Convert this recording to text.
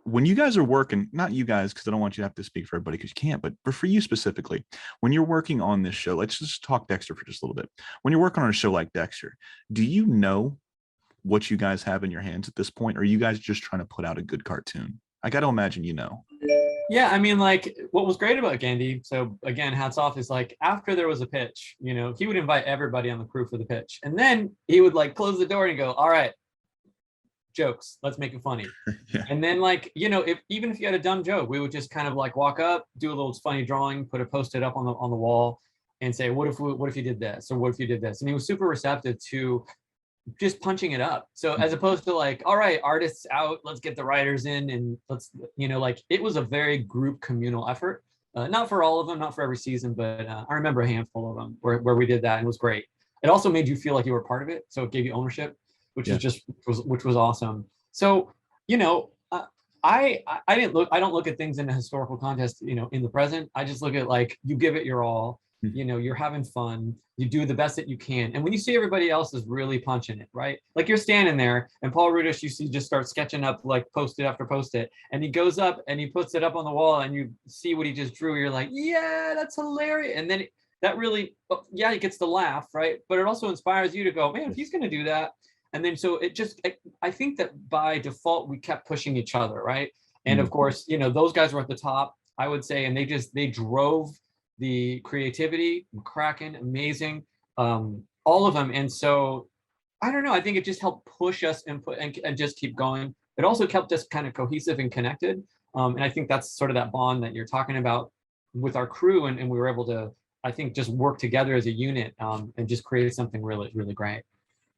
When you guys are working, not you guys, because I don't want you to have to speak for everybody because you can't, but for you specifically, when you're working on this show, let's just talk Dexter for just a little bit. When you're working on a show like Dexter, do you know what you guys have in your hands at this point? Or are you guys just trying to put out a good cartoon? I got to imagine you know. Yeah, I mean, like, what was great about Gandhi, so again, hats off, is like after there was a pitch, he would invite everybody on the crew for the pitch. And then he would like close the door and go, all right, jokes, let's make it funny. Yeah. And then like, if even if you had a dumb joke, we would just kind of like walk up, do a little funny drawing, put a post-it up on the wall and say, what if you did this? Or what if you did this? And he was super receptive to just punching it up. So as opposed to like, all right, artists out, let's get the writers in and let's, like it was a very group communal effort. Not for all of them, not for every season, but I remember a handful of them where we did that and it was great. It also made you feel like you were part of it. So it gave you ownership, which was awesome. So, I don't look at things in a historical context, in the present. I just look at like, you give it your all, you're having fun, you do the best that you can. And when you see everybody else is really punching it, right? Like you're standing there and Paul Rudish, you see, just start sketching up like post-it after post-it. And he goes up and he puts it up on the wall and you see what he just drew. You're like, yeah, that's hilarious. And then that really, he gets the laugh, right? But it also inspires you to go, man, if he's going to do that. And then so I think that by default, we kept pushing each other, right? And of course, those guys were at the top, I would say, and they drove the creativity, Kraken, amazing, all of them. And so, I don't know, I think it just helped push us and just keep going. It also kept us kind of cohesive and connected. And I think that's sort of that bond that you're talking about with our crew. And we were able to, I think, just work together as a unit and just create something really, really great.